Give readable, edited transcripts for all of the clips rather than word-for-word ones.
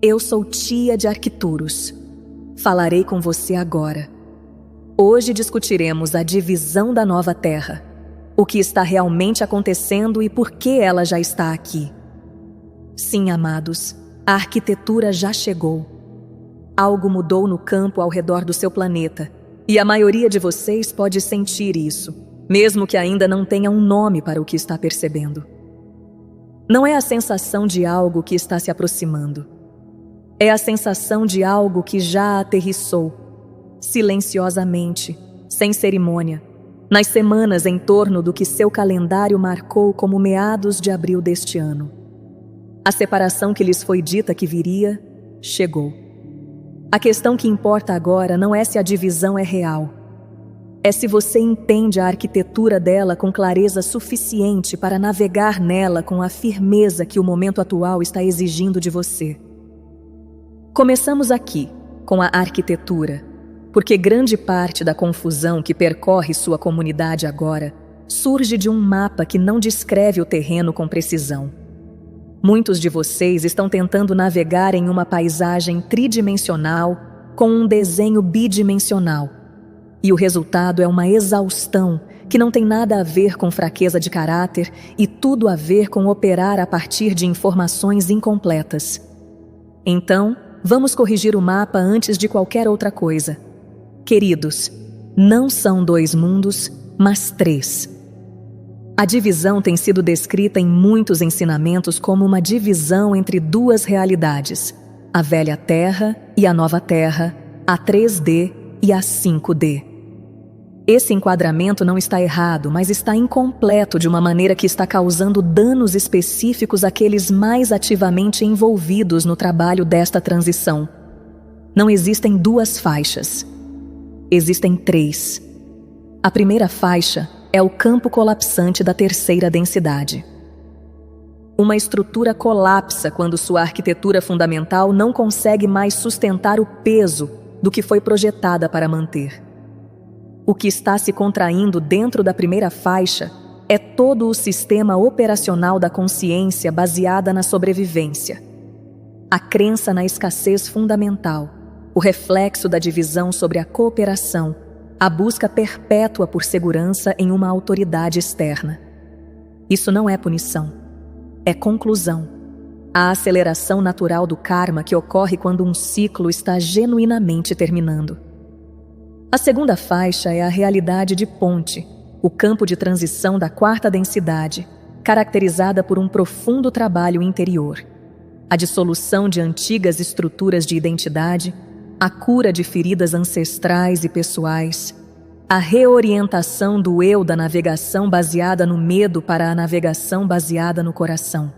Eu sou tia de Arquituros. Falarei com você agora. Hoje discutiremos a divisão da nova Terra, o que está realmente acontecendo e por que ela já está aqui. Sim, amados, a arquitetura já chegou. Algo mudou no campo ao redor do seu planeta, e a maioria de vocês pode sentir isso, mesmo que ainda não tenha um nome para o que está percebendo. Não é a sensação de algo que está se aproximando. É a sensação de algo que já aterrissou, silenciosamente, sem cerimônia, nas semanas em torno do que seu calendário marcou como meados de abril deste ano. A separação que lhes foi dita que viria, chegou. A questão que importa agora não é se a divisão é real. É se você entende a arquitetura dela com clareza suficiente para navegar nela com a firmeza que o momento atual está exigindo de você. Começamos aqui, com a arquitetura, porque grande parte da confusão que percorre sua comunidade agora surge de um mapa que não descreve o terreno com precisão. Muitos de vocês estão tentando navegar em uma paisagem tridimensional com um desenho bidimensional. E o resultado é uma exaustão que não tem nada a ver com fraqueza de caráter e tudo a ver com operar a partir de informações incompletas. Então, vamos corrigir o mapa antes de qualquer outra coisa. Queridos, não são 2 mundos, mas 3. A divisão tem sido descrita em muitos ensinamentos como uma divisão entre 2 realidades, a velha Terra e a nova Terra, a 3D e a 5D. Esse enquadramento não está errado, mas está incompleto de uma maneira que está causando danos específicos àqueles mais ativamente envolvidos no trabalho desta transição. Não existem 2 faixas. Existem 3. A primeira faixa é o campo colapsante da 3ª densidade. Uma estrutura colapsa quando sua arquitetura fundamental não consegue mais sustentar o peso do que foi projetada para manter. O que está se contraindo dentro da primeira faixa é todo o sistema operacional da consciência baseada na sobrevivência. A crença na escassez fundamental, o reflexo da divisão sobre a cooperação, a busca perpétua por segurança em uma autoridade externa. Isso não é punição, é conclusão. A aceleração natural do karma que ocorre quando um ciclo está genuinamente terminando. A segunda faixa é a realidade de ponte, o campo de transição da 4ª densidade, caracterizada por um profundo trabalho interior. A dissolução de antigas estruturas de identidade, a cura de feridas ancestrais e pessoais, a reorientação do eu da navegação baseada no medo para a navegação baseada no coração.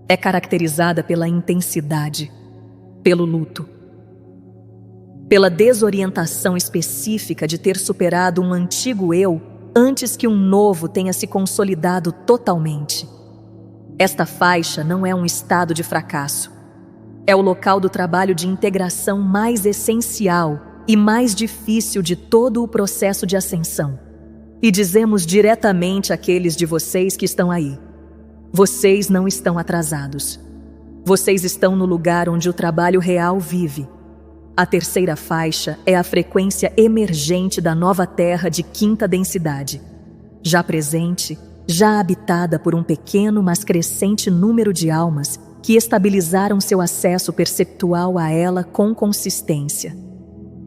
É caracterizada pela intensidade, pelo luto, pela desorientação específica de ter superado um antigo eu antes que um novo tenha se consolidado totalmente. Esta faixa não é um estado de fracasso. É o local do trabalho de integração mais essencial e mais difícil de todo o processo de ascensão. E dizemos diretamente àqueles de vocês que estão aí: vocês não estão atrasados. Vocês estão no lugar onde o trabalho real vive. A 3ª faixa é a frequência emergente da nova Terra de 5ª densidade, já presente, já habitada por um pequeno mas crescente número de almas que estabilizaram seu acesso perceptual a ela com consistência.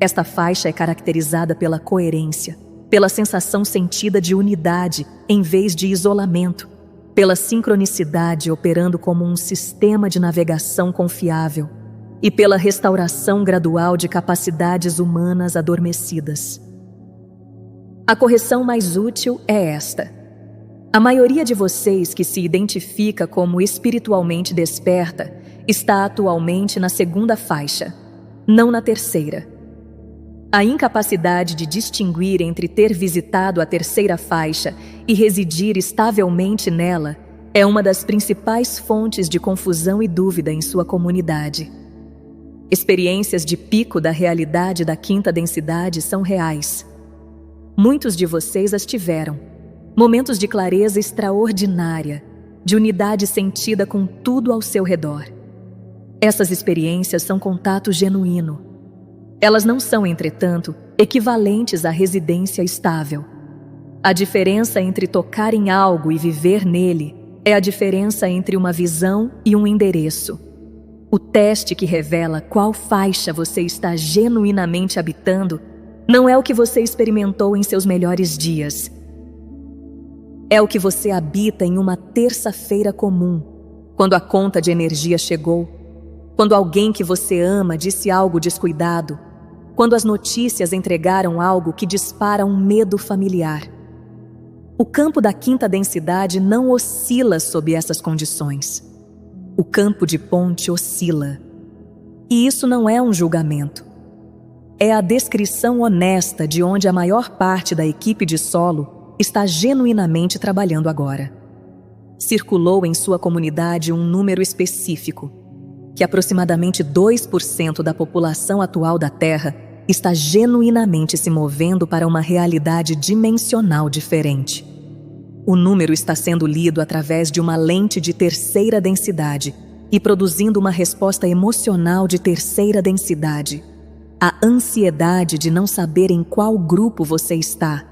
Esta faixa é caracterizada pela coerência, pela sensação sentida de unidade em vez de isolamento, pela sincronicidade operando como um sistema de navegação confiável e pela restauração gradual de capacidades humanas adormecidas. A correção mais útil é esta. A maioria de vocês que se identifica como espiritualmente desperta está atualmente na 2ª faixa, não na 3ª. A incapacidade de distinguir entre ter visitado a 3ª faixa e residir estavelmente nela é uma das principais fontes de confusão e dúvida em sua comunidade. Experiências de pico da realidade da 5ª densidade são reais. Muitos de vocês as tiveram. Momentos de clareza extraordinária, de unidade sentida com tudo ao seu redor. Essas experiências são contato genuíno. Elas não são, entretanto, equivalentes à residência estável. A diferença entre tocar em algo e viver nele é a diferença entre uma visão e um endereço. O teste que revela qual faixa você está genuinamente habitando não é o que você experimentou em seus melhores dias. É o que você habita em uma terça-feira comum, quando a conta de energia chegou, quando alguém que você ama disse algo descuidado, quando as notícias entregaram algo que dispara um medo familiar. O campo da quinta densidade não oscila sob essas condições. O campo de ponte oscila. E isso não é um julgamento. É a descrição honesta de onde a maior parte da equipe de solo está genuinamente trabalhando agora. Circulou em sua comunidade um número específico, que aproximadamente 2% da população atual da Terra está genuinamente se movendo para uma realidade dimensional diferente. O número está sendo lido através de uma lente de terceira densidade e produzindo uma resposta emocional de terceira densidade. A ansiedade de não saber em qual grupo você está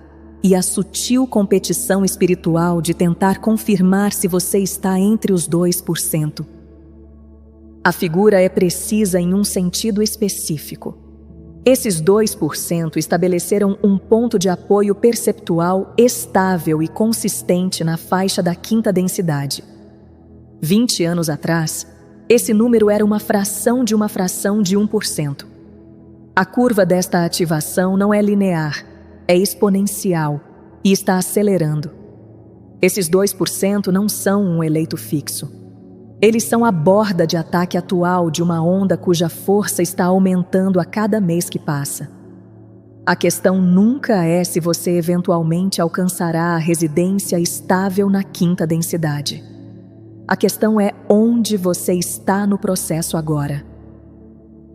e a sutil competição espiritual de tentar confirmar se você está entre os 2%. A figura é precisa em um sentido específico. Esses 2% estabeleceram um ponto de apoio perceptual estável e consistente na faixa da quinta densidade. 20 anos atrás, esse número era uma fração de 1%. A curva desta ativação não é linear, é exponencial e está acelerando. Esses 2% não são um eleito fixo. Eles são a borda de ataque atual de uma onda cuja força está aumentando a cada mês que passa. A questão nunca é se você eventualmente alcançará a residência estável na quinta densidade. A questão é onde você está no processo agora.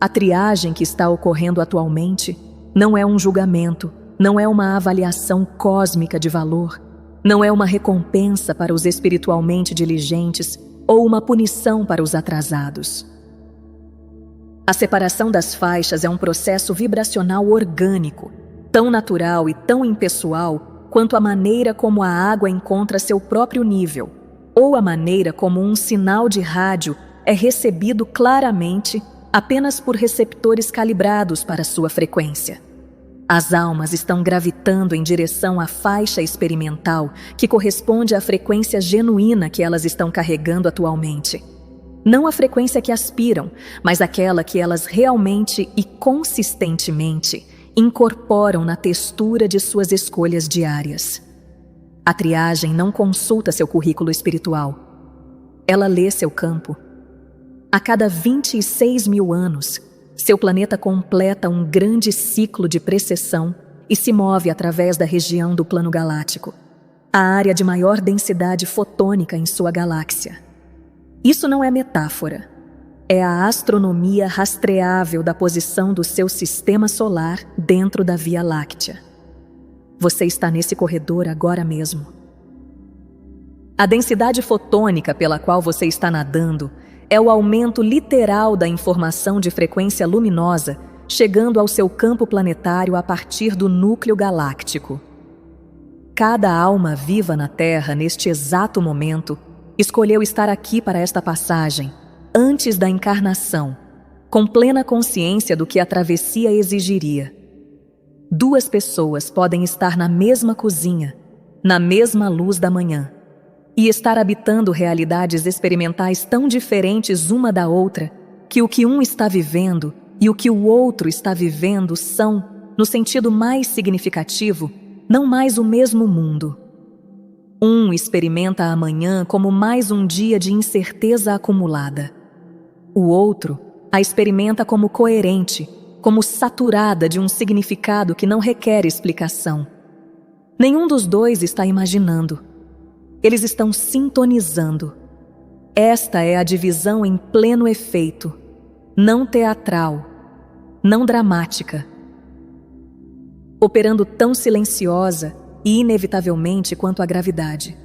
A triagem que está ocorrendo atualmente não é um julgamento, não é uma avaliação cósmica de valor, não é uma recompensa para os espiritualmente diligentes ou uma punição para os atrasados. A separação das faixas é um processo vibracional orgânico, tão natural e tão impessoal quanto a maneira como a água encontra seu próprio nível, ou a maneira como um sinal de rádio é recebido claramente apenas por receptores calibrados para sua frequência. As almas estão gravitando em direção à faixa experimental que corresponde à frequência genuína que elas estão carregando atualmente. Não a frequência que aspiram, mas aquela que elas realmente e consistentemente incorporam na textura de suas escolhas diárias. A triagem não consulta seu currículo espiritual. Ela lê seu campo. A cada 26 mil anos, seu planeta completa um grande ciclo de precessão e se move através da região do plano galáctico, a área de maior densidade fotônica em sua galáxia. Isso não é metáfora. É a astronomia rastreável da posição do seu sistema solar dentro da Via Láctea. Você está nesse corredor agora mesmo. A densidade fotônica pela qual você está nadando é o aumento literal da informação de frequência luminosa chegando ao seu campo planetário a partir do núcleo galáctico. Cada alma viva na Terra, neste exato momento, escolheu estar aqui para esta passagem, antes da encarnação, com plena consciência do que a travessia exigiria. 2 pessoas podem estar na mesma cozinha, na mesma luz da manhã, e estar habitando realidades experimentais tão diferentes uma da outra, que o que um está vivendo e o que o outro está vivendo são, no sentido mais significativo, não mais o mesmo mundo. Um experimenta a manhã como mais um dia de incerteza acumulada. O outro a experimenta como coerente, como saturada de um significado que não requer explicação. Nenhum dos dois está imaginando. Eles estão sintonizando. Esta é a divisão em pleno efeito, não teatral, não dramática. Operando tão silenciosa e inevitavelmente quanto a gravidade.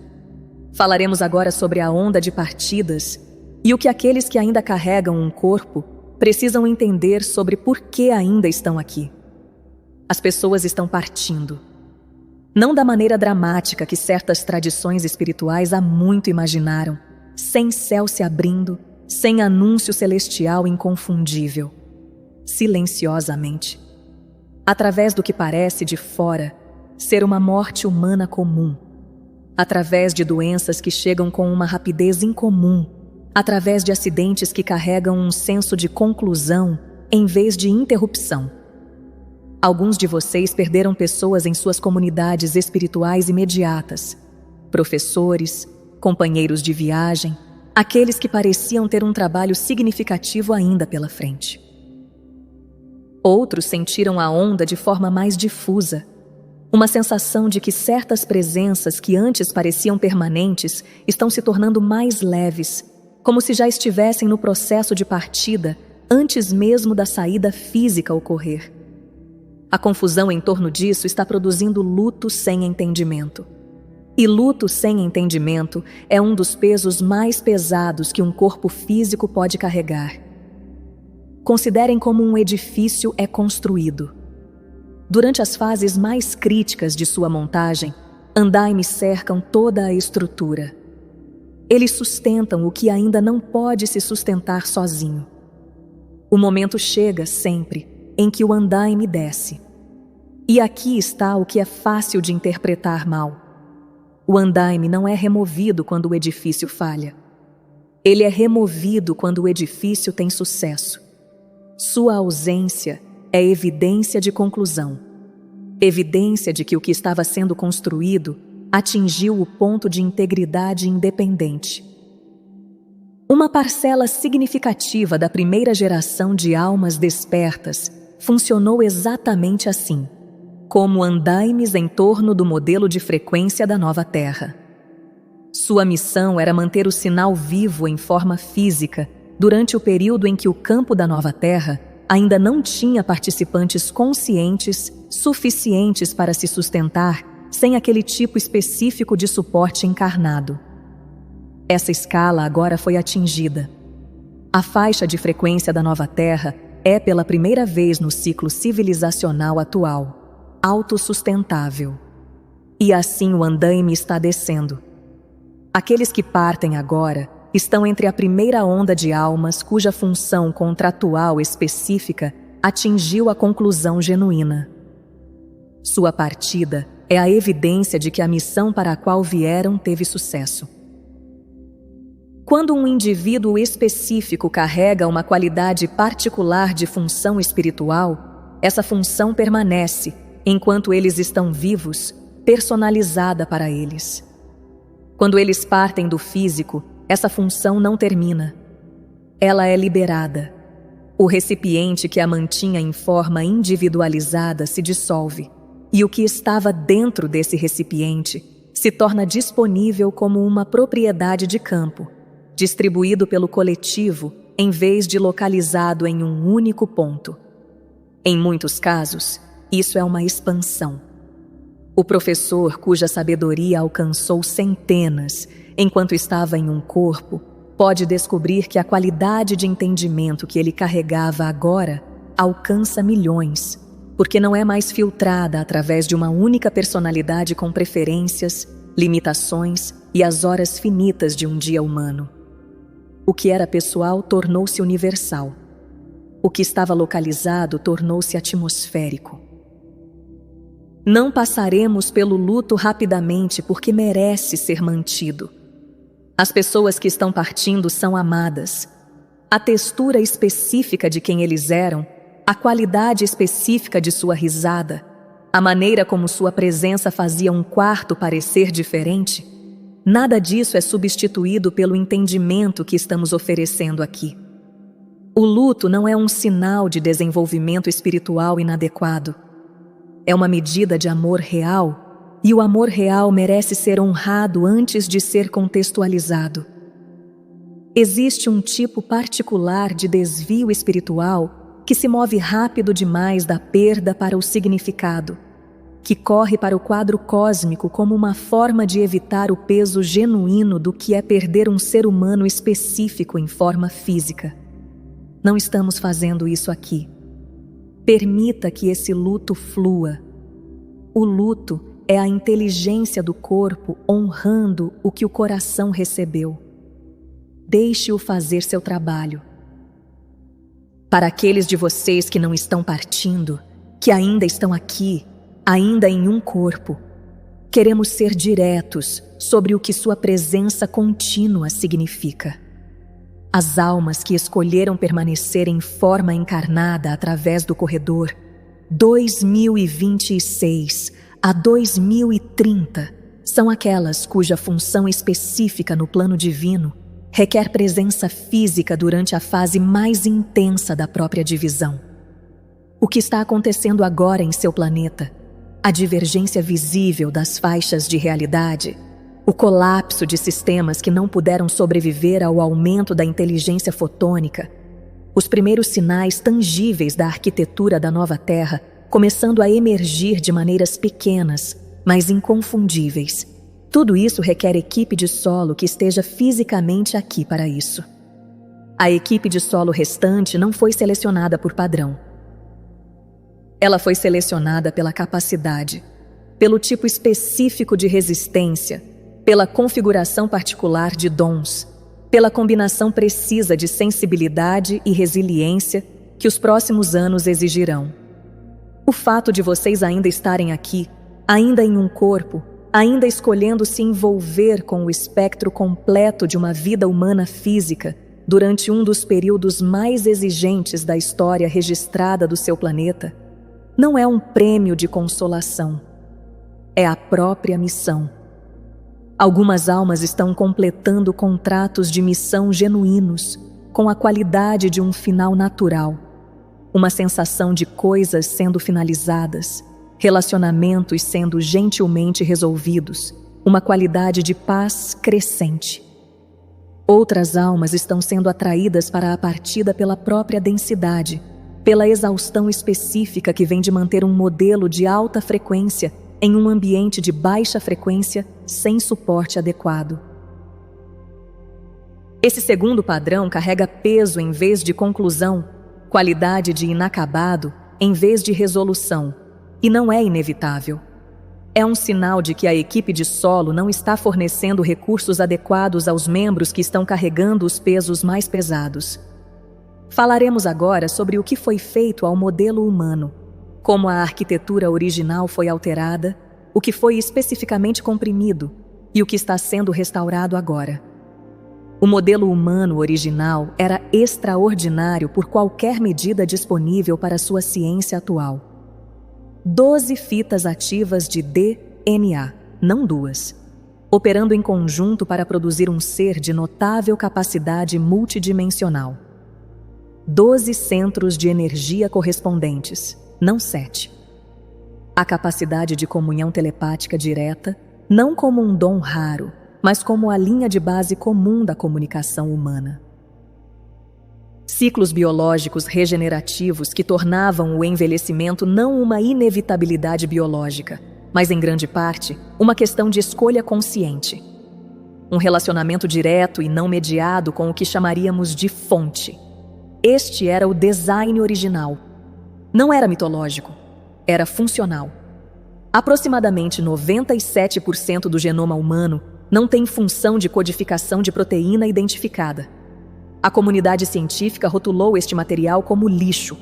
Falaremos agora sobre a onda de partidas e o que aqueles que ainda carregam um corpo precisam entender sobre por que ainda estão aqui. As pessoas estão partindo. Não da maneira dramática que certas tradições espirituais há muito imaginaram, sem céu se abrindo, sem anúncio celestial inconfundível. Silenciosamente. Através do que parece de fora ser uma morte humana comum. Através de doenças que chegam com uma rapidez incomum. Através de acidentes que carregam um senso de conclusão em vez de interrupção. Alguns de vocês perderam pessoas em suas comunidades espirituais imediatas, professores, companheiros de viagem, aqueles que pareciam ter um trabalho significativo ainda pela frente. Outros sentiram a onda de forma mais difusa, uma sensação de que certas presenças que antes pareciam permanentes estão se tornando mais leves, como se já estivessem no processo de partida antes mesmo da saída física ocorrer. A confusão em torno disso está produzindo luto sem entendimento. E luto sem entendimento é um dos pesos mais pesados que um corpo físico pode carregar. Considerem como um edifício é construído. Durante as fases mais críticas de sua montagem, andaimes cercam toda a estrutura. Eles sustentam o que ainda não pode se sustentar sozinho. O momento chega sempre em que o andaime desce. E aqui está o que é fácil de interpretar mal. O andaime não é removido quando o edifício falha. Ele é removido quando o edifício tem sucesso. Sua ausência é evidência de conclusão. Evidência de que o que estava sendo construído atingiu o ponto de integridade independente. Uma parcela significativa da primeira geração de almas despertas funcionou exatamente assim, como andaimes em torno do modelo de frequência da nova Terra. Sua missão era manter o sinal vivo em forma física durante o período em que o campo da nova Terra ainda não tinha participantes conscientes suficientes para se sustentar sem aquele tipo específico de suporte encarnado. Essa escala agora foi atingida. A faixa de frequência da nova Terra é, pela primeira vez no ciclo civilizacional atual, autossustentável. E assim o andaime está descendo. Aqueles que partem agora estão entre a primeira onda de almas cuja função contratual específica atingiu a conclusão genuína. Sua partida é a evidência de que a missão para a qual vieram teve sucesso. Quando um indivíduo específico carrega uma qualidade particular de função espiritual, essa função permanece, enquanto eles estão vivos, personalizada para eles. Quando eles partem do físico, essa função não termina. Ela é liberada. O recipiente que a mantinha em forma individualizada se dissolve, e o que estava dentro desse recipiente se torna disponível como uma propriedade de campo, distribuído pelo coletivo em vez de localizado em um único ponto. Em muitos casos, isso é uma expansão. O professor cuja sabedoria alcançou centenas enquanto estava em um corpo pode descobrir que a qualidade de entendimento que ele carregava agora alcança milhões, porque não é mais filtrada através de uma única personalidade com preferências, limitações e as horas finitas de um dia humano. O que era pessoal tornou-se universal. O que estava localizado tornou-se atmosférico. Não passaremos pelo luto rapidamente porque merece ser mantido. As pessoas que estão partindo são amadas. A textura específica de quem eles eram, a qualidade específica de sua risada, a maneira como sua presença fazia um quarto parecer diferente, nada disso é substituído pelo entendimento que estamos oferecendo aqui. O luto não é um sinal de desenvolvimento espiritual inadequado. É uma medida de amor real, e o amor real merece ser honrado antes de ser contextualizado. Existe um tipo particular de desvio espiritual que se move rápido demais da perda para o significado, que corre para o quadro cósmico como uma forma de evitar o peso genuíno do que é perder um ser humano específico em forma física. Não estamos fazendo isso aqui. Permita que esse luto flua. O luto é a inteligência do corpo honrando o que o coração recebeu. Deixe-o fazer seu trabalho. Para aqueles de vocês que não estão partindo, que ainda estão aqui, ainda em um corpo, queremos ser diretos sobre o que sua presença contínua significa. As almas que escolheram permanecer em forma encarnada através do corredor 2026 a 2030 são aquelas cuja função específica no plano divino requer presença física durante a fase mais intensa da própria divisão. O que está acontecendo agora em seu planeta, a divergência visível das faixas de realidade, o colapso de sistemas que não puderam sobreviver ao aumento da inteligência fotônica, os primeiros sinais tangíveis da arquitetura da nova Terra começando a emergir de maneiras pequenas, mas inconfundíveis. Tudo isso requer equipe de solo que esteja fisicamente aqui para isso. A equipe de solo restante não foi selecionada por padrão. Ela foi selecionada pela capacidade, pelo tipo específico de resistência, pela configuração particular de dons, pela combinação precisa de sensibilidade e resiliência que os próximos anos exigirão. O fato de vocês ainda estarem aqui, ainda em um corpo, ainda escolhendo se envolver com o espectro completo de uma vida humana física durante um dos períodos mais exigentes da história registrada do seu planeta, não é um prêmio de consolação. É a própria missão. Algumas almas estão completando contratos de missão genuínos, com a qualidade de um final natural. Uma sensação de coisas sendo finalizadas, relacionamentos sendo gentilmente resolvidos, uma qualidade de paz crescente. Outras almas estão sendo atraídas para a partida pela própria densidade, pela exaustão específica que vem de manter um modelo de alta frequência em um ambiente de baixa frequência sem suporte adequado. Esse segundo padrão carrega peso em vez de conclusão, qualidade de inacabado em vez de resolução, e não é inevitável. É um sinal de que a equipe de solo não está fornecendo recursos adequados aos membros que estão carregando os pesos mais pesados. Falaremos agora sobre o que foi feito ao modelo humano, como a arquitetura original foi alterada, o que foi especificamente comprimido e o que está sendo restaurado agora. O modelo humano original era extraordinário por qualquer medida disponível para sua ciência atual. 12 fitas ativas de DNA, não 2, operando em conjunto para produzir um ser de notável capacidade multidimensional. 12 centros de energia correspondentes, não 7. A capacidade de comunhão telepática direta, não como um dom raro, mas como a linha de base comum da comunicação humana. Ciclos biológicos regenerativos que tornavam o envelhecimento não uma inevitabilidade biológica, mas em grande parte uma questão de escolha consciente. Um relacionamento direto e não mediado com o que chamaríamos de fonte. Este era o design original. Não era mitológico, era funcional. Aproximadamente 97% do genoma humano não tem função de codificação de proteína identificada. A comunidade científica rotulou este material como lixo.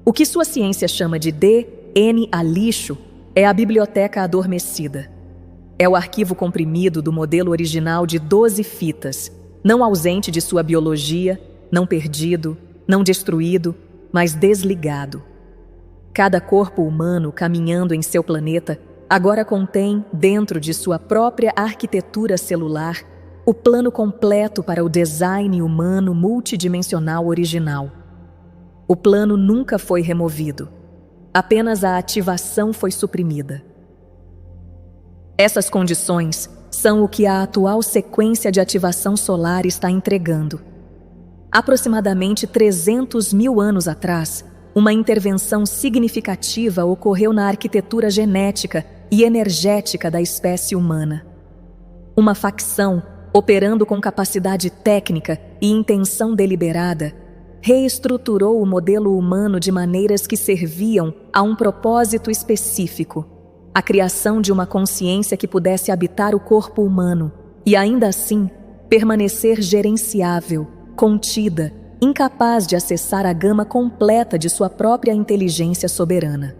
O que sua ciência chama de DNA lixo é a biblioteca adormecida. É o arquivo comprimido do modelo original de 12 fitas, não ausente de sua biologia, não perdido, não destruído, mas desligado. Cada corpo humano caminhando em seu planeta agora contém, dentro de sua própria arquitetura celular, o plano completo para o design humano multidimensional original. O plano nunca foi removido, apenas a ativação foi suprimida. Essas condições são o que a atual sequência de ativação solar está entregando. Aproximadamente 300 mil anos atrás, uma intervenção significativa ocorreu na arquitetura genética e energética da espécie humana. Uma facção, operando com capacidade técnica e intenção deliberada, reestruturou o modelo humano de maneiras que serviam a um propósito específico, a criação de uma consciência que pudesse habitar o corpo humano e, ainda assim, permanecer gerenciável, contida, incapaz de acessar a gama completa de sua própria inteligência soberana.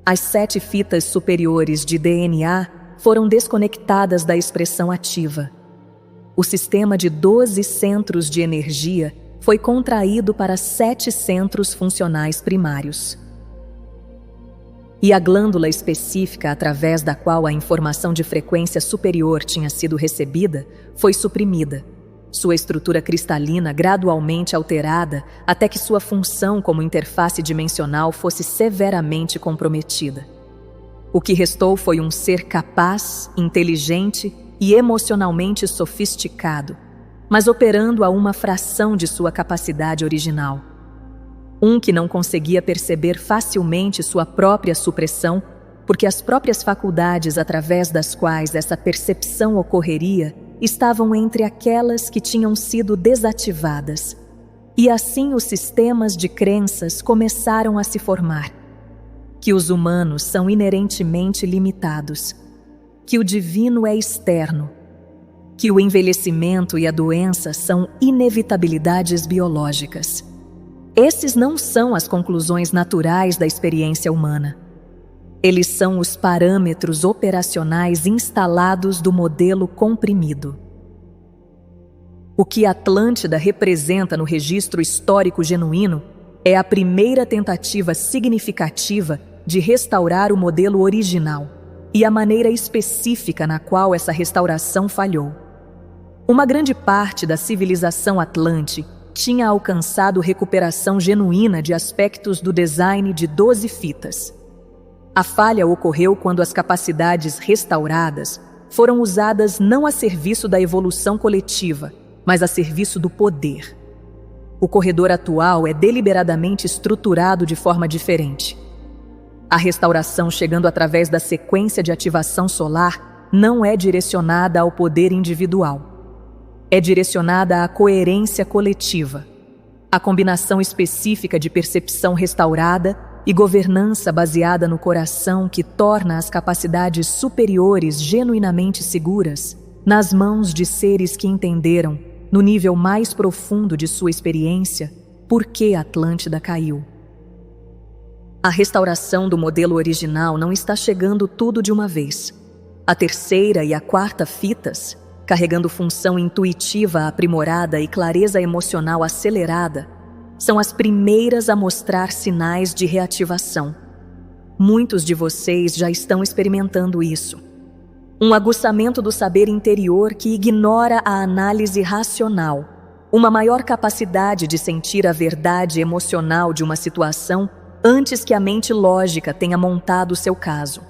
As 7 fitas superiores de DNA foram desconectadas da expressão ativa. O sistema de 12 centros de energia foi contraído para 7 centros funcionais primários. E a glândula específica através da qual a informação de frequência superior tinha sido recebida foi suprimida, sua estrutura cristalina gradualmente alterada até que sua função como interface dimensional fosse severamente comprometida. O que restou foi um ser capaz, inteligente e emocionalmente sofisticado, mas operando a uma fração de sua capacidade original. Um que não conseguia perceber facilmente sua própria supressão, porque as próprias faculdades através das quais essa percepção ocorreria estavam entre aquelas que tinham sido desativadas. E assim os sistemas de crenças começaram a se formar. Que os humanos são inerentemente limitados, que o divino é externo, que o envelhecimento e a doença são inevitabilidades biológicas. Esses não são as conclusões naturais da experiência humana. Eles são os parâmetros operacionais instalados do modelo comprimido. O que Atlântida representa no registro histórico genuíno é a primeira tentativa significativa de restaurar o modelo original e a maneira específica na qual essa restauração falhou. Uma grande parte da civilização Atlante tinha alcançado recuperação genuína de aspectos do design de 12 fitas. A falha ocorreu quando as capacidades restauradas foram usadas não a serviço da evolução coletiva, mas a serviço do poder. O corredor atual é deliberadamente estruturado de forma diferente. A restauração chegando através da sequência de ativação solar não é direcionada ao poder individual. É direcionada à coerência coletiva, à combinação específica de percepção restaurada e governança baseada no coração que torna as capacidades superiores genuinamente seguras nas mãos de seres que entenderam, no nível mais profundo de sua experiência, por que Atlântida caiu. A restauração do modelo original não está chegando tudo de uma vez. A 3ª e a 4ª fitas, carregando função intuitiva aprimorada e clareza emocional acelerada, são as primeiras a mostrar sinais de reativação. Muitos de vocês já estão experimentando isso. Um aguçamento do saber interior que ignora a análise racional, uma maior capacidade de sentir a verdade emocional de uma situação antes que a mente lógica tenha montado seu caso.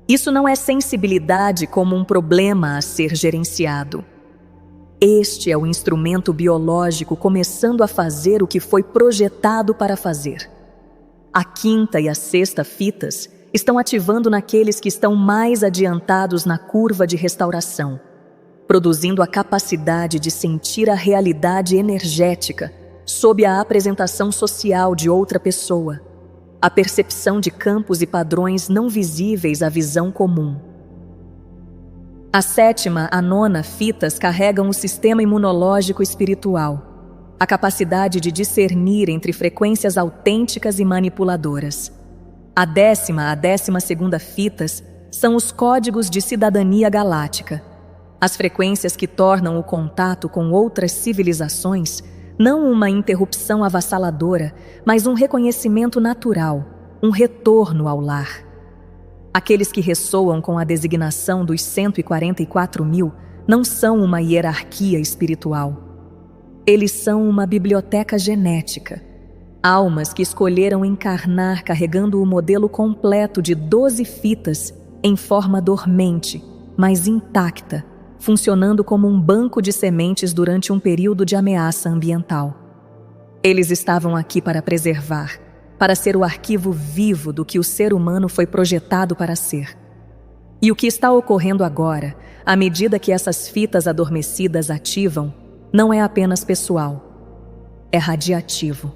Isso não é sensibilidade como um problema a ser gerenciado. Este é o instrumento biológico começando a fazer o que foi projetado para fazer. A 5ª e a 6ª fitas estão ativando naqueles que estão mais adiantados na curva de restauração, produzindo a capacidade de sentir a realidade energética sob a apresentação social de outra pessoa, a percepção de campos e padrões não visíveis à visão comum. A 7ª a 9ª fitas carregam o sistema imunológico espiritual, a capacidade de discernir entre frequências autênticas e manipuladoras. A 10ª a 12ª fitas são os códigos de cidadania galáctica, as frequências que tornam o contato com outras civilizações não uma interrupção avassaladora, mas um reconhecimento natural, um retorno ao lar. Aqueles que ressoam com a designação dos 144.000 não são uma hierarquia espiritual. Eles são uma biblioteca genética. Almas que escolheram encarnar carregando o modelo completo de 12 fitas em forma dormente, mas intacta, funcionando como um banco de sementes durante um período de ameaça ambiental. Eles estavam aqui para preservar, para ser o arquivo vivo do que o ser humano foi projetado para ser. E o que está ocorrendo agora, à medida que essas fitas adormecidas ativam, não é apenas pessoal, é radiativo.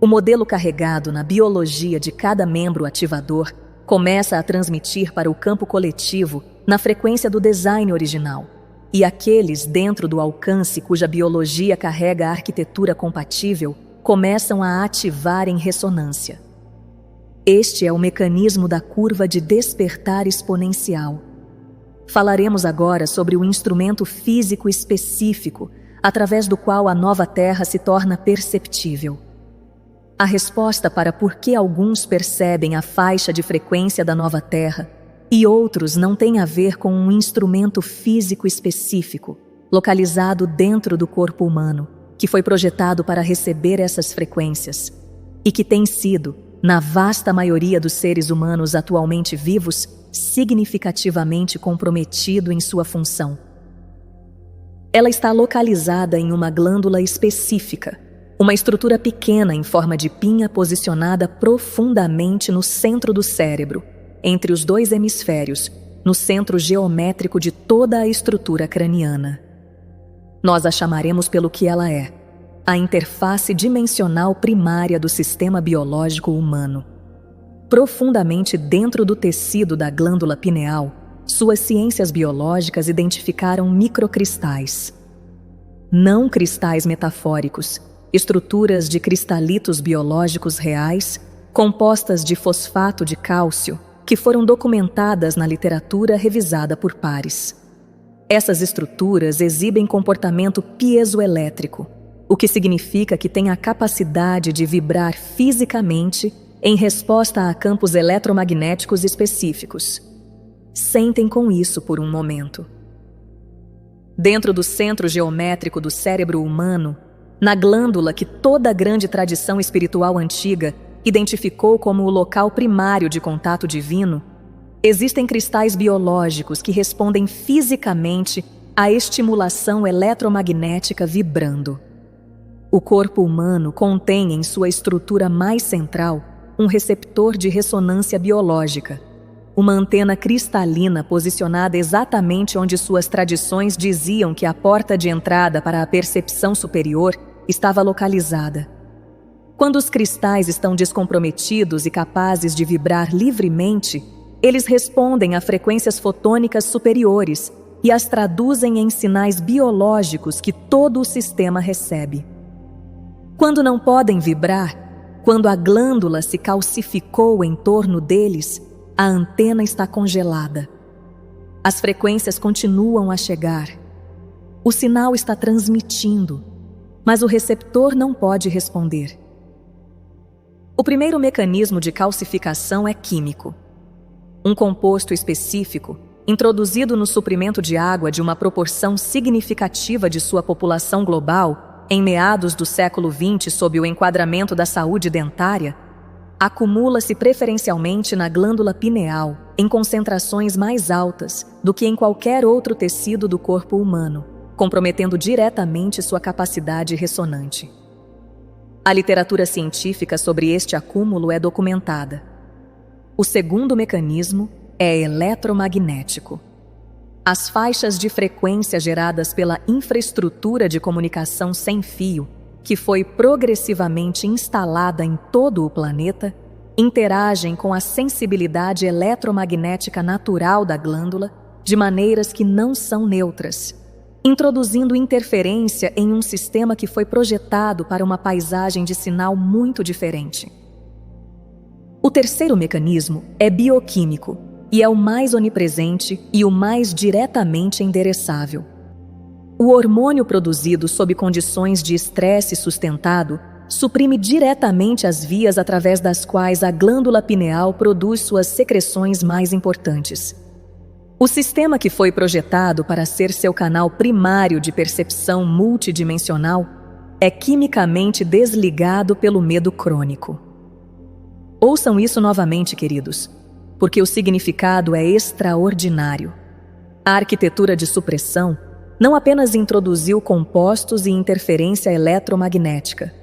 O modelo carregado na biologia de cada membro ativador começa a transmitir para o campo coletivo na frequência do design original, e aqueles dentro do alcance cuja biologia carrega a arquitetura compatível começam a ativar em ressonância. Este é o mecanismo da curva de despertar exponencial. Falaremos agora sobre o instrumento físico específico através do qual a nova Terra se torna perceptível. A resposta para por que alguns percebem a faixa de frequência da nova Terra e outros não tem a ver com um instrumento físico específico, localizado dentro do corpo humano, que foi projetado para receber essas frequências e que tem sido, na vasta maioria dos seres humanos atualmente vivos, significativamente comprometido em sua função. Ela está localizada em uma glândula específica, uma estrutura pequena em forma de pinha posicionada profundamente no centro do cérebro, entre os dois hemisférios, no centro geométrico de toda a estrutura craniana. Nós a chamaremos pelo que ela é, a interface dimensional primária do sistema biológico humano. Profundamente dentro do tecido da glândula pineal, suas ciências biológicas identificaram microcristais. Não cristais metafóricos, estruturas de cristalitos biológicos reais, compostas de fosfato de cálcio, que foram documentadas na literatura revisada por pares. Essas estruturas exibem comportamento piezoelétrico, o que significa que têm a capacidade de vibrar fisicamente em resposta a campos eletromagnéticos específicos. Sentem com isso por um momento. Dentro do centro geométrico do cérebro humano, na glândula que toda a grande tradição espiritual antiga identificou como o local primário de contato divino, existem cristais biológicos que respondem fisicamente à estimulação eletromagnética vibrando. O corpo humano contém em sua estrutura mais central um receptor de ressonância biológica, uma antena cristalina posicionada exatamente onde suas tradições diziam que a porta de entrada para a percepção superior estava localizada. Quando os cristais estão descomprometidos e capazes de vibrar livremente, eles respondem a frequências fotônicas superiores e as traduzem em sinais biológicos que todo o sistema recebe. Quando não podem vibrar, quando a glândula se calcificou em torno deles, a antena está congelada. As frequências continuam a chegar. O sinal está transmitindo, mas o receptor não pode responder. O primeiro mecanismo de calcificação é químico. Um composto específico, introduzido no suprimento de água de uma proporção significativa de sua população global, em meados do século XX sob o enquadramento da saúde dentária, acumula-se preferencialmente na glândula pineal, em concentrações mais altas do que em qualquer outro tecido do corpo humano, comprometendo diretamente sua capacidade ressonante. A literatura científica sobre este acúmulo é documentada. O segundo mecanismo é eletromagnético. As faixas de frequência geradas pela infraestrutura de comunicação sem fio, que foi progressivamente instalada em todo o planeta, interagem com a sensibilidade eletromagnética natural da glândula de maneiras que não são neutras, introduzindo interferência em um sistema que foi projetado para uma paisagem de sinal muito diferente. O terceiro mecanismo é bioquímico e é o mais onipresente e o mais diretamente endereçável. O hormônio produzido sob condições de estresse sustentado suprime diretamente as vias através das quais a glândula pineal produz suas secreções mais importantes. O sistema que foi projetado para ser seu canal primário de percepção multidimensional é quimicamente desligado pelo medo crônico. Ouçam isso novamente, queridos, porque o significado é extraordinário. A arquitetura de supressão não apenas introduziu compostos e interferência eletromagnética.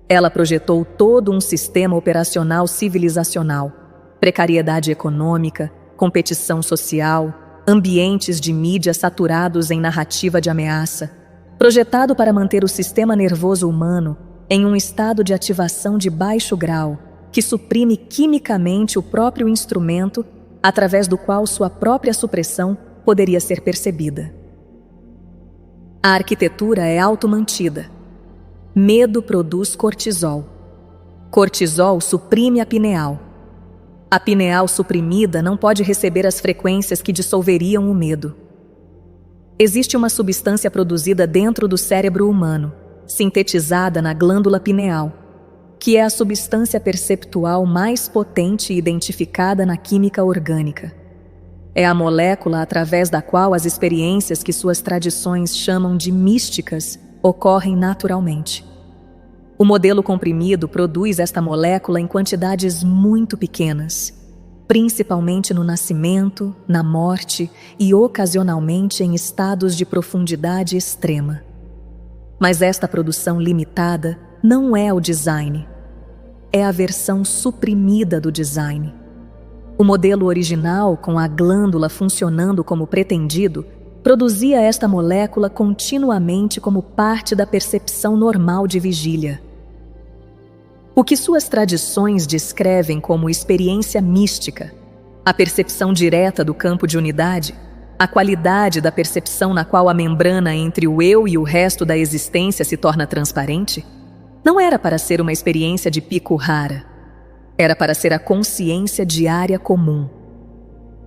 Ela projetou todo um sistema operacional civilizacional, precariedade econômica, competição social, ambientes de mídia saturados em narrativa de ameaça, projetado para manter o sistema nervoso humano em um estado de ativação de baixo grau, que suprime quimicamente o próprio instrumento através do qual sua própria supressão poderia ser percebida. A arquitetura é automantida. Medo produz cortisol. Cortisol suprime a pineal. A pineal suprimida não pode receber as frequências que dissolveriam o medo. Existe uma substância produzida dentro do cérebro humano, sintetizada na glândula pineal, que é a substância perceptual mais potente identificada na química orgânica. É a molécula através da qual as experiências que suas tradições chamam de místicas ocorrem naturalmente. O modelo comprimido produz esta molécula em quantidades muito pequenas, principalmente no nascimento, na morte e ocasionalmente em estados de profundidade extrema. Mas esta produção limitada não é o design. É a versão suprimida do design. O modelo original, com a glândula funcionando como pretendido, produzia esta molécula continuamente como parte da percepção normal de vigília. O que suas tradições descrevem como experiência mística, a percepção direta do campo de unidade, a qualidade da percepção na qual a membrana entre o eu e o resto da existência se torna transparente, não era para ser uma experiência de pico rara. Era para ser a consciência diária comum.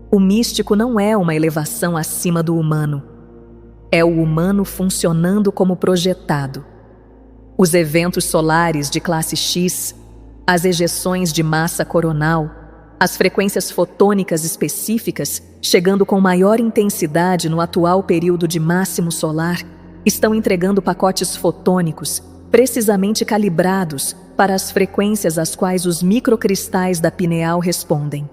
O místico não é uma elevação acima do humano. É o humano funcionando como projetado. Os eventos solares de classe X, as ejeções de massa coronal, as frequências fotônicas específicas, chegando com maior intensidade no atual período de máximo solar, estão entregando pacotes fotônicos precisamente calibrados para as frequências às quais os microcristais da pineal respondem.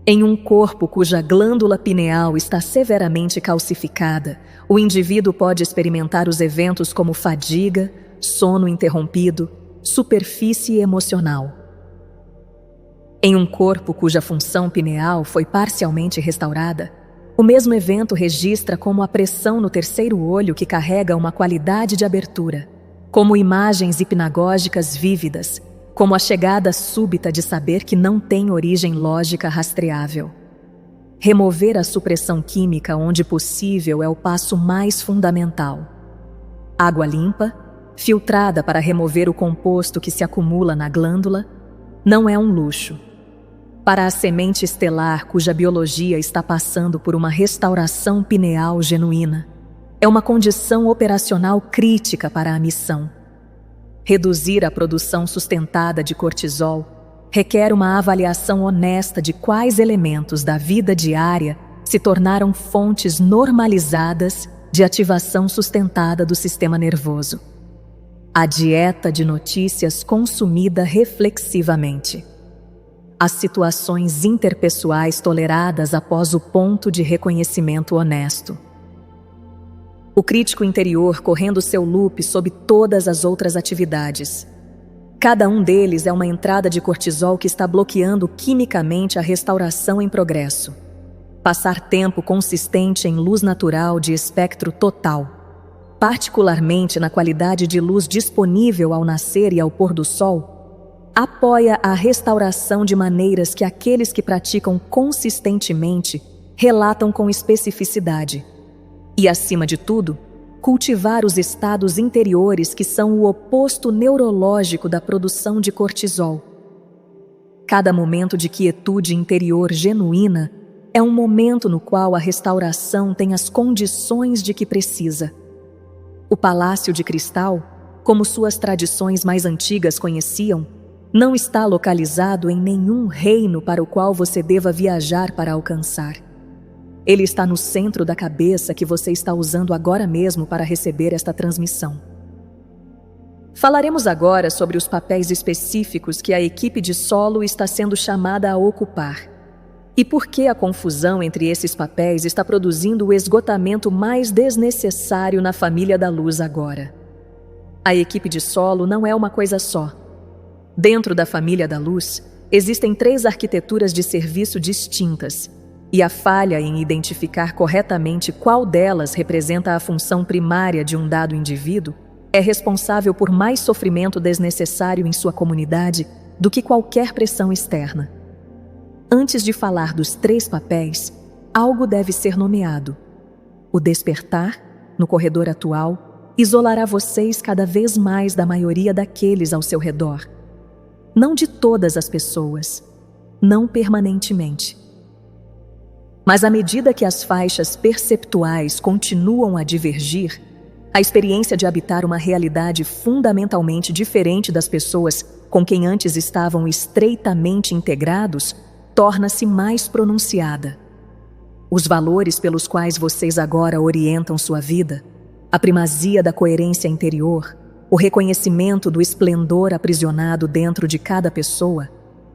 Em um corpo cuja glândula pineal está severamente calcificada, o indivíduo pode experimentar os eventos como fadiga, sono interrompido, superfície emocional. Em um corpo cuja função pineal foi parcialmente restaurada, o mesmo evento registra como a pressão no terceiro olho que carrega uma qualidade de abertura, como imagens hipnagógicas vívidas, como a chegada súbita de saber que não tem origem lógica rastreável. Remover a supressão química onde possível é o passo mais fundamental. Água limpa, filtrada para remover o composto que se acumula na glândula, não é um luxo. Para a semente estelar cuja biologia está passando por uma restauração pineal genuína, é uma condição operacional crítica para a missão. Reduzir a produção sustentada de cortisol requer uma avaliação honesta de quais elementos da vida diária se tornaram fontes normalizadas de ativação sustentada do sistema nervoso. A dieta de notícias consumida reflexivamente. As situações interpessoais toleradas após o ponto de reconhecimento honesto. O crítico interior correndo seu loop sob todas as outras atividades. Cada um deles é uma entrada de cortisol que está bloqueando quimicamente a restauração em progresso. Passar tempo consistente em luz natural de espectro total, particularmente na qualidade de luz disponível ao nascer e ao pôr do sol, apoia a restauração de maneiras que aqueles que praticam consistentemente relatam com especificidade. E, acima de tudo, cultivar os estados interiores que são o oposto neurológico da produção de cortisol. Cada momento de quietude interior genuína é um momento no qual a restauração tem as condições de que precisa. O palácio de cristal, como suas tradições mais antigas conheciam, não está localizado em nenhum reino para o qual você deva viajar para alcançar. Ele está no centro da cabeça que você está usando agora mesmo para receber esta transmissão. Falaremos agora sobre os papéis específicos que a equipe de solo está sendo chamada a ocupar. E por que a confusão entre esses papéis está produzindo o esgotamento mais desnecessário na família da luz agora? A equipe de solo não é uma coisa só. Dentro da família da luz, existem 3 arquiteturas de serviço distintas, e a falha em identificar corretamente qual delas representa a função primária de um dado indivíduo é responsável por mais sofrimento desnecessário em sua comunidade do que qualquer pressão externa. Antes de falar dos 3 papéis, algo deve ser nomeado. O despertar, no corredor atual, isolará vocês cada vez mais da maioria daqueles ao seu redor. Não de todas as pessoas, não permanentemente. Mas à medida que as faixas perceptuais continuam a divergir, a experiência de habitar uma realidade fundamentalmente diferente das pessoas com quem antes estavam estreitamente integrados torna-se mais pronunciada. Os valores pelos quais vocês agora orientam sua vida, a primazia da coerência interior, o reconhecimento do esplendor aprisionado dentro de cada pessoa,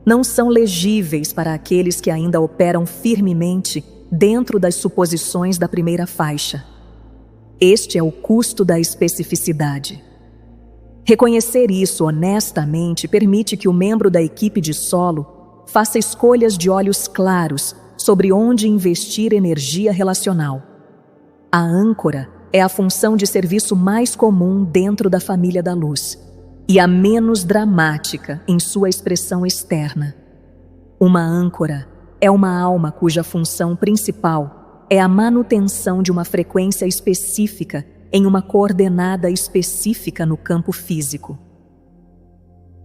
não são legíveis para aqueles que ainda operam firmemente dentro das suposições da primeira faixa. Este é o custo da especificidade. Reconhecer isso honestamente permite que o membro da equipe de solo faça escolhas de olhos claros sobre onde investir energia relacional. A âncora é a função de serviço mais comum dentro da família da luz e a menos dramática em sua expressão externa. Uma âncora é uma alma cuja função principal é a manutenção de uma frequência específica em uma coordenada específica no campo físico.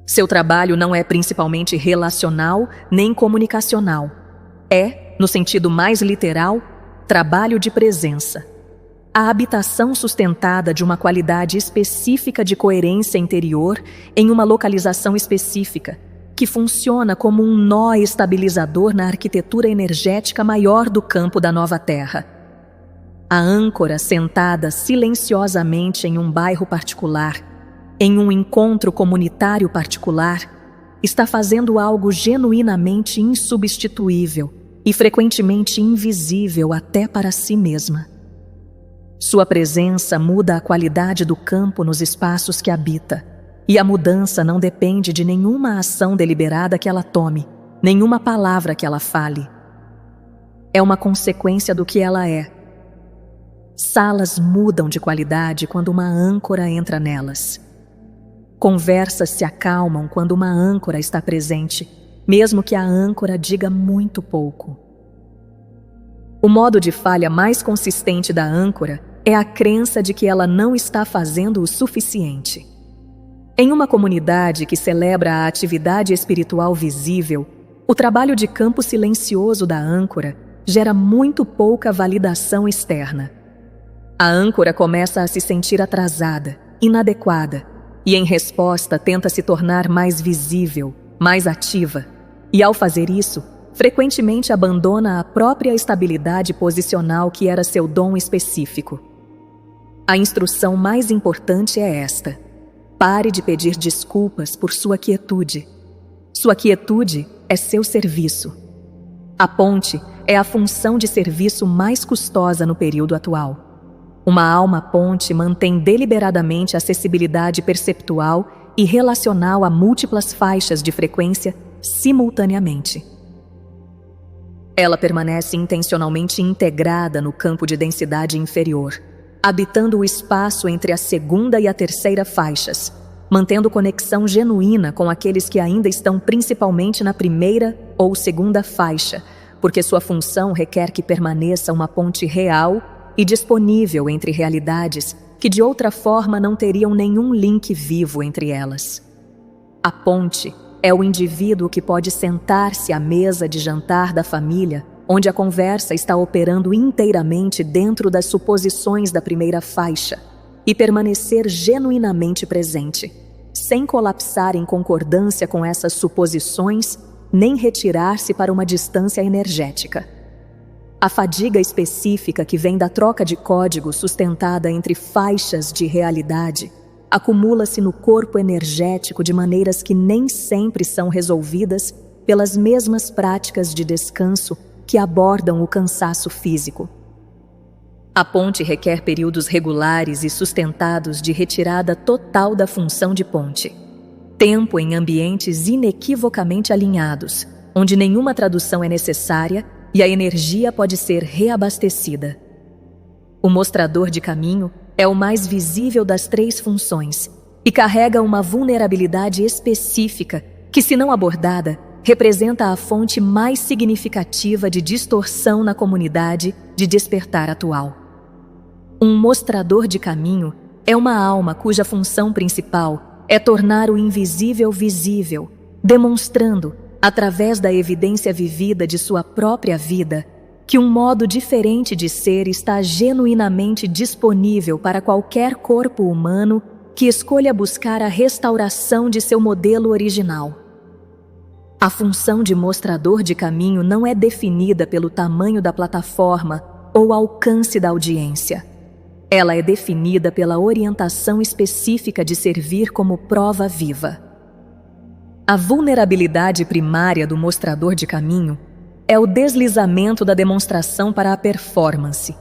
Seu trabalho não é principalmente relacional nem comunicacional. É, no sentido mais literal, trabalho de presença. A habitação sustentada de uma qualidade específica de coerência interior em uma localização específica, que funciona como um nó estabilizador na arquitetura energética maior do campo da nova Terra. A âncora sentada silenciosamente em um bairro particular, em um encontro comunitário particular, está fazendo algo genuinamente insubstituível e frequentemente invisível até para si mesma. Sua presença muda a qualidade do campo nos espaços que habita, e a mudança não depende de nenhuma ação deliberada que ela tome, nenhuma palavra que ela fale. É uma consequência do que ela é. Salas mudam de qualidade quando uma âncora entra nelas. Conversas se acalmam quando uma âncora está presente, mesmo que a âncora diga muito pouco. O modo de falha mais consistente da âncora é a crença de que ela não está fazendo o suficiente. Em uma comunidade que celebra a atividade espiritual visível, o trabalho de campo silencioso da âncora gera muito pouca validação externa. A âncora começa a se sentir atrasada, inadequada, e em resposta tenta se tornar mais visível, mais ativa, e ao fazer isso, frequentemente abandona a própria estabilidade posicional que era seu dom específico. A instrução mais importante é esta: pare de pedir desculpas por sua quietude. Sua quietude é seu serviço. A ponte é a função de serviço mais custosa no período atual. Uma alma ponte mantém deliberadamente acessibilidade perceptual e relacional a múltiplas faixas de frequência simultaneamente. Ela permanece intencionalmente integrada no campo de densidade inferior, habitando o espaço entre a segunda e a terceira faixas, mantendo conexão genuína com aqueles que ainda estão principalmente na primeira ou segunda faixa, porque sua função requer que permaneça uma ponte real e disponível entre realidades que de outra forma não teriam nenhum link vivo entre elas. A ponte é o indivíduo que pode sentar-se à mesa de jantar da família, onde a conversa está operando inteiramente dentro das suposições da primeira faixa, e permanecer genuinamente presente, sem colapsar em concordância com essas suposições, nem retirar-se para uma distância energética. A fadiga específica que vem da troca de código sustentada entre faixas de realidade acumula-se no corpo energético de maneiras que nem sempre são resolvidas pelas mesmas práticas de descanso que abordam o cansaço físico. A ponte requer períodos regulares e sustentados de retirada total da função de ponte. Tempo em ambientes inequivocamente alinhados, onde nenhuma tradução é necessária e a energia pode ser reabastecida. O mostrador de caminho é o mais visível das três funções e carrega uma vulnerabilidade específica que, se não abordada, representa a fonte mais significativa de distorção na comunidade de despertar atual. Um mostrador de caminho é uma alma cuja função principal é tornar o invisível visível, demonstrando, através da evidência vivida de sua própria vida, que um modo diferente de ser está genuinamente disponível para qualquer corpo humano que escolha buscar a restauração de seu modelo original. A função de mostrador de caminho não é definida pelo tamanho da plataforma ou alcance da audiência. Ela é definida pela orientação específica de servir como prova viva. A vulnerabilidade primária do mostrador de caminho é o deslizamento da demonstração para a performance,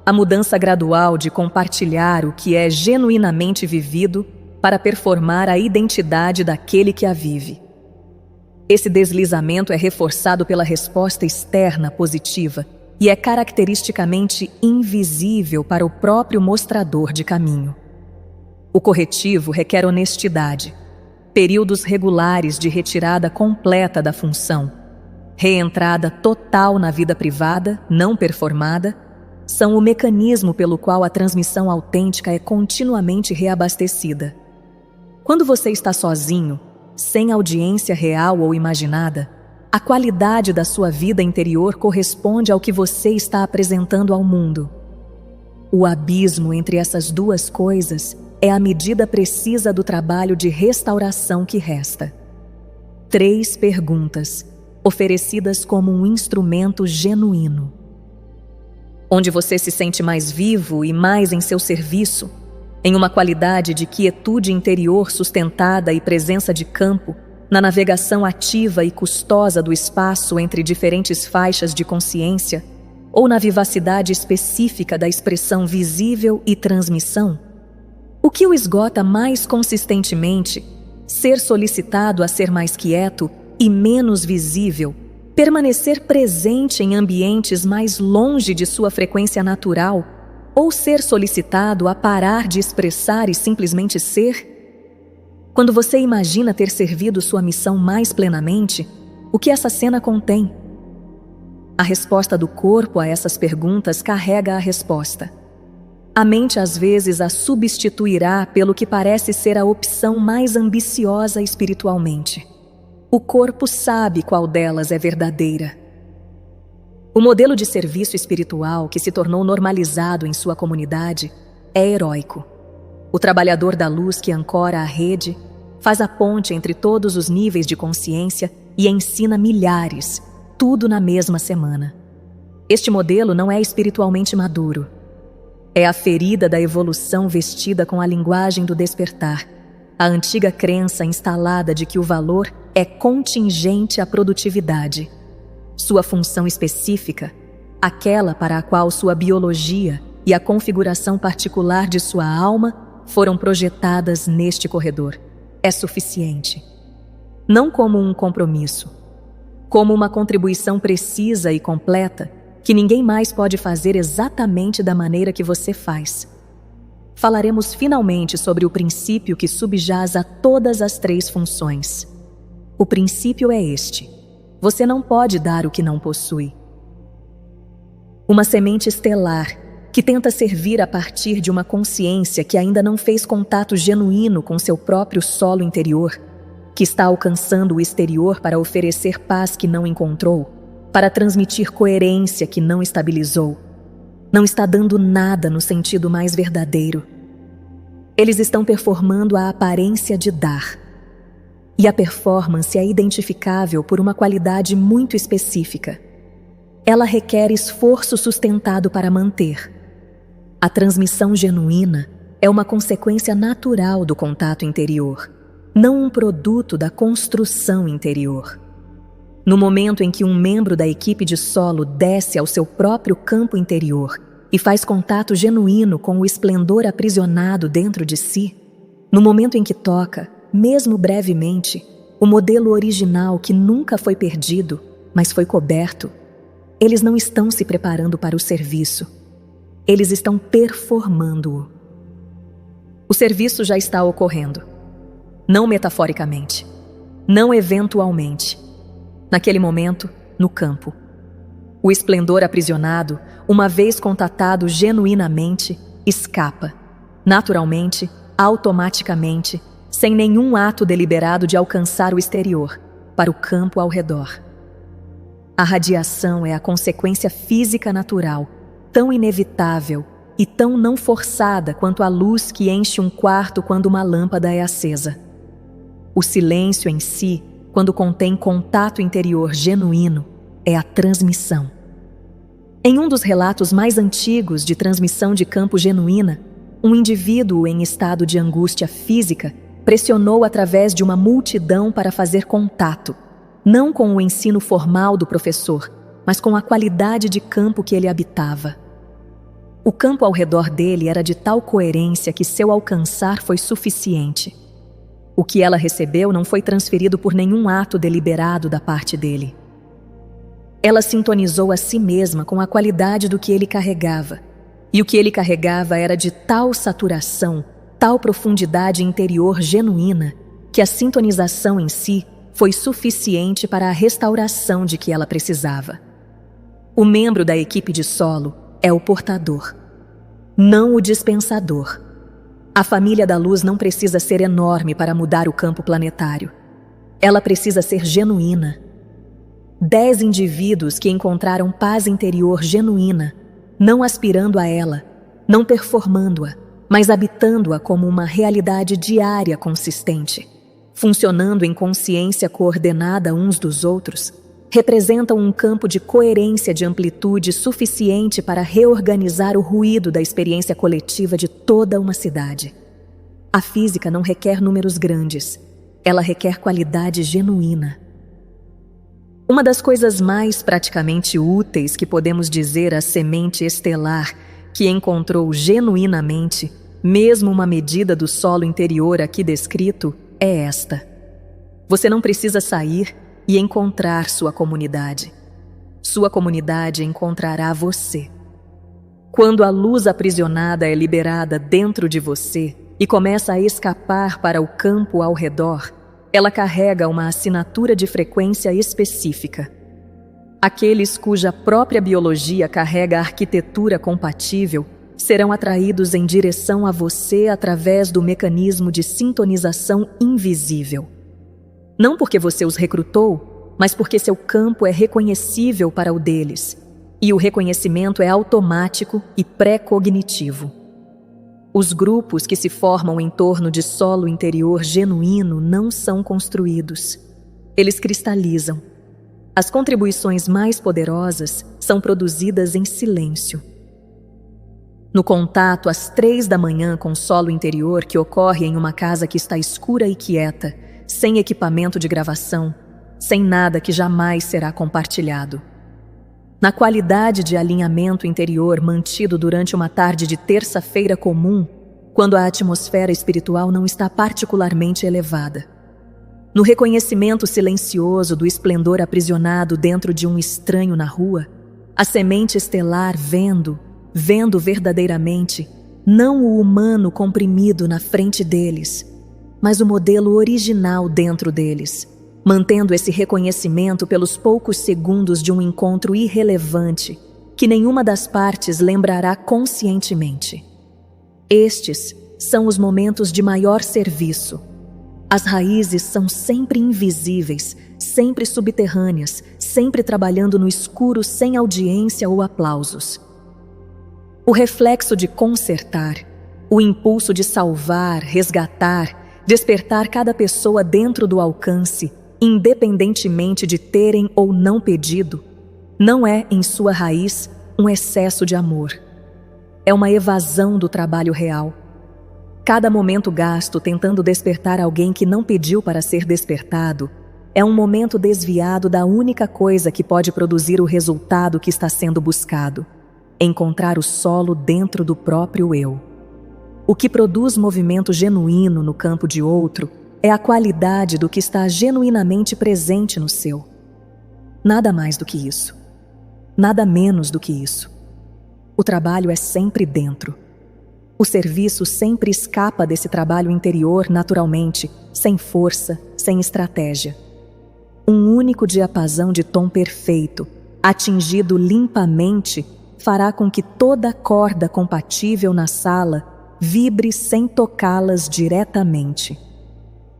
a mudança gradual de compartilhar o que é genuinamente vivido para performar a identidade daquele que a vive. Esse deslizamento é reforçado pela resposta externa positiva e é caracteristicamente invisível para o próprio mostrador de caminho. O corretivo requer honestidade, períodos regulares de retirada completa da função, reentrada total na vida privada, não performada, são o mecanismo pelo qual a transmissão autêntica é continuamente reabastecida. Quando você está sozinho, sem audiência real ou imaginada, a qualidade da sua vida interior corresponde ao que você está apresentando ao mundo. O abismo entre essas duas coisas é a medida precisa do trabalho de restauração que resta. 3 perguntas, oferecidas como um instrumento genuíno. Onde você se sente mais vivo e mais em seu serviço, em uma qualidade de quietude interior sustentada e presença de campo, na navegação ativa e custosa do espaço entre diferentes faixas de consciência, ou na vivacidade específica da expressão visível e transmissão? O que o esgota mais consistentemente? Ser solicitado a ser mais quieto e menos visível, permanecer presente em ambientes mais longe de sua frequência natural, ou ser solicitado a parar de expressar e simplesmente ser? Quando você imagina ter servido sua missão mais plenamente, o que essa cena contém? A resposta do corpo a essas perguntas carrega a resposta. A mente às vezes a substituirá pelo que parece ser a opção mais ambiciosa espiritualmente. O corpo sabe qual delas é verdadeira. O modelo de serviço espiritual que se tornou normalizado em sua comunidade é heróico. O trabalhador da luz que ancora a rede, faz a ponte entre todos os níveis de consciência e ensina milhares, tudo na mesma semana. Este modelo não é espiritualmente maduro. É a ferida da evolução vestida com a linguagem do despertar, a antiga crença instalada de que o valor é contingente à produtividade. Sua função específica, aquela para a qual sua biologia e a configuração particular de sua alma foram projetadas neste corredor, é suficiente. Não como um compromisso, como uma contribuição precisa e completa que ninguém mais pode fazer exatamente da maneira que você faz. Falaremos finalmente sobre o princípio que subjaz a todas as 3 funções. O princípio é este: você não pode dar o que não possui. Uma semente estelar que tenta servir a partir de uma consciência que ainda não fez contato genuíno com seu próprio solo interior, que está alcançando o exterior para oferecer paz que não encontrou, para transmitir coerência que não estabilizou, não está dando nada no sentido mais verdadeiro. Eles estão performando a aparência de dar. E a performance é identificável por uma qualidade muito específica. Ela requer esforço sustentado para manter. A transmissão genuína é uma consequência natural do contato interior, não um produto da construção interior. No momento em que um membro da equipe de solo desce ao seu próprio campo interior e faz contato genuíno com o esplendor aprisionado dentro de si, no momento em que toca, mesmo brevemente, o modelo original que nunca foi perdido, mas foi coberto, eles não estão se preparando para o serviço. Eles estão performando-o. O serviço já está ocorrendo. Não metaforicamente. Não eventualmente. Naquele momento, no campo. O esplendor aprisionado, uma vez contatado genuinamente, escapa. Naturalmente, automaticamente, sem nenhum ato deliberado de alcançar o exterior, para o campo ao redor. A radiação é a consequência física natural, tão inevitável e tão não forçada quanto a luz que enche um quarto quando uma lâmpada é acesa. O silêncio em si, quando contém contato interior genuíno, é a transmissão. Em um dos relatos mais antigos de transmissão de campo genuína, um indivíduo em estado de angústia física pressionou através de uma multidão para fazer contato, não com o ensino formal do professor, mas com a qualidade de campo que ele habitava. O campo ao redor dele era de tal coerência que seu alcançar foi suficiente. O que ela recebeu não foi transferido por nenhum ato deliberado da parte dele. Ela sintonizou a si mesma com a qualidade do que ele carregava, e o que ele carregava era de tal saturação, tal profundidade interior genuína, que a sintonização em si foi suficiente para a restauração de que ela precisava. O membro da equipe de solo é o portador, não o dispensador. A família da luz não precisa ser enorme para mudar o campo planetário. Ela precisa ser genuína. 10 indivíduos que encontraram paz interior genuína, não aspirando a ela, não performando-a, mas habitando-a como uma realidade diária consistente, funcionando em consciência coordenada uns dos outros, representam um campo de coerência de amplitude suficiente para reorganizar o ruído da experiência coletiva de toda uma cidade. A física não requer números grandes, ela requer qualidade genuína. Uma das coisas mais praticamente úteis que podemos dizer à semente estelar que encontrou genuinamente, mesmo uma medida do solo interior aqui descrito, é esta: você não precisa sair e encontrar sua comunidade. Sua comunidade encontrará você. Quando a luz aprisionada é liberada dentro de você e começa a escapar para o campo ao redor, ela carrega uma assinatura de frequência específica. Aqueles cuja própria biologia carrega a arquitetura compatível serão atraídos em direção a você através do mecanismo de sintonização invisível. Não porque você os recrutou, mas porque seu campo é reconhecível para o deles, e o reconhecimento é automático e pré-cognitivo. Os grupos que se formam em torno de solo interior genuíno não são construídos. Eles cristalizam. As contribuições mais poderosas são produzidas em silêncio. No contato às 3 da manhã com o solo interior que ocorre em uma casa que está escura e quieta, sem equipamento de gravação, sem nada que jamais será compartilhado. Na qualidade de alinhamento interior mantido durante uma tarde de terça-feira comum, quando a atmosfera espiritual não está particularmente elevada. No reconhecimento silencioso do esplendor aprisionado dentro de um estranho na rua, a semente estelar vendo verdadeiramente, não o humano comprimido na frente deles, mas o modelo original dentro deles, mantendo esse reconhecimento pelos poucos segundos de um encontro irrelevante que nenhuma das partes lembrará conscientemente. Estes são os momentos de maior serviço. As raízes são sempre invisíveis, sempre subterrâneas, sempre trabalhando no escuro sem audiência ou aplausos. O reflexo de consertar, o impulso de salvar, resgatar, despertar cada pessoa dentro do alcance, independentemente de terem ou não pedido, não é, em sua raiz, um excesso de amor. É uma evasão do trabalho real. Cada momento gasto tentando despertar alguém que não pediu para ser despertado é um momento desviado da única coisa que pode produzir o resultado que está sendo buscado: encontrar o solo dentro do próprio eu. O que produz movimento genuíno no campo de outro é a qualidade do que está genuinamente presente no seu. Nada mais do que isso. Nada menos do que isso. O trabalho é sempre dentro. O serviço sempre escapa desse trabalho interior naturalmente, sem força, sem estratégia. Um único diapasão de tom perfeito, atingido limpamente, fará com que toda corda compatível na sala vibre sem tocá-las diretamente.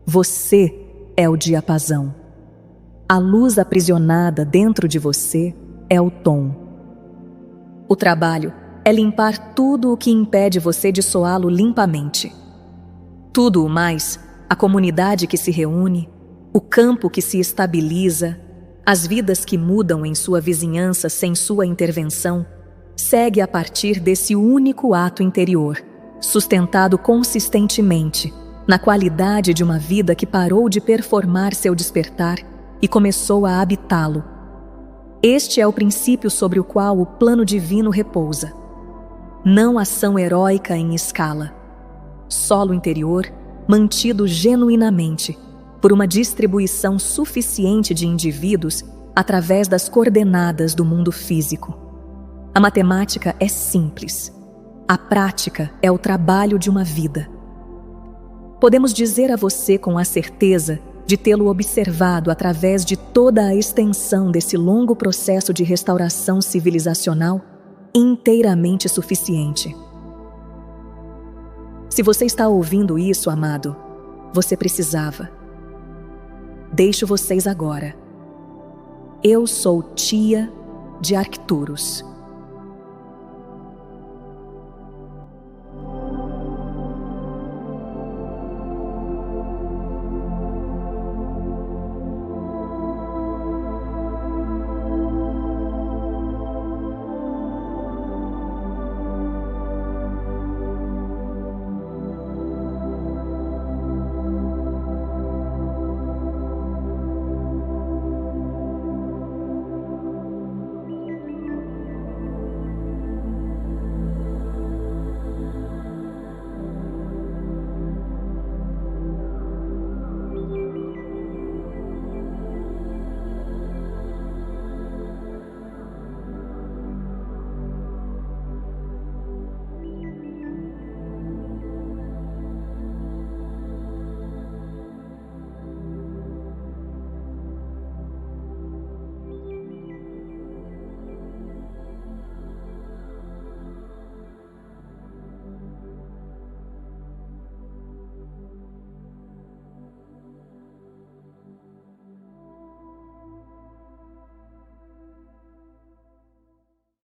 Você é o diapasão. A luz aprisionada dentro de você é o tom. O trabalho é limpar tudo o que impede você de soá-lo limpamente. Tudo o mais, a comunidade que se reúne, o campo que se estabiliza, as vidas que mudam em sua vizinhança sem sua intervenção, segue a partir desse único ato interior, sustentado consistentemente na qualidade de uma vida que parou de performar seu despertar e começou a habitá-lo. Este é o princípio sobre o qual o plano divino repousa. Não ação heróica em escala. Solo interior mantido genuinamente por uma distribuição suficiente de indivíduos através das coordenadas do mundo físico. A matemática é simples. A prática é o trabalho de uma vida. Podemos dizer a você com a certeza de tê-lo observado através de toda a extensão desse longo processo de restauração civilizacional, inteiramente suficiente. Se você está ouvindo isso, amado, você precisava. Deixo vocês agora. Eu sou Tia de Arcturus.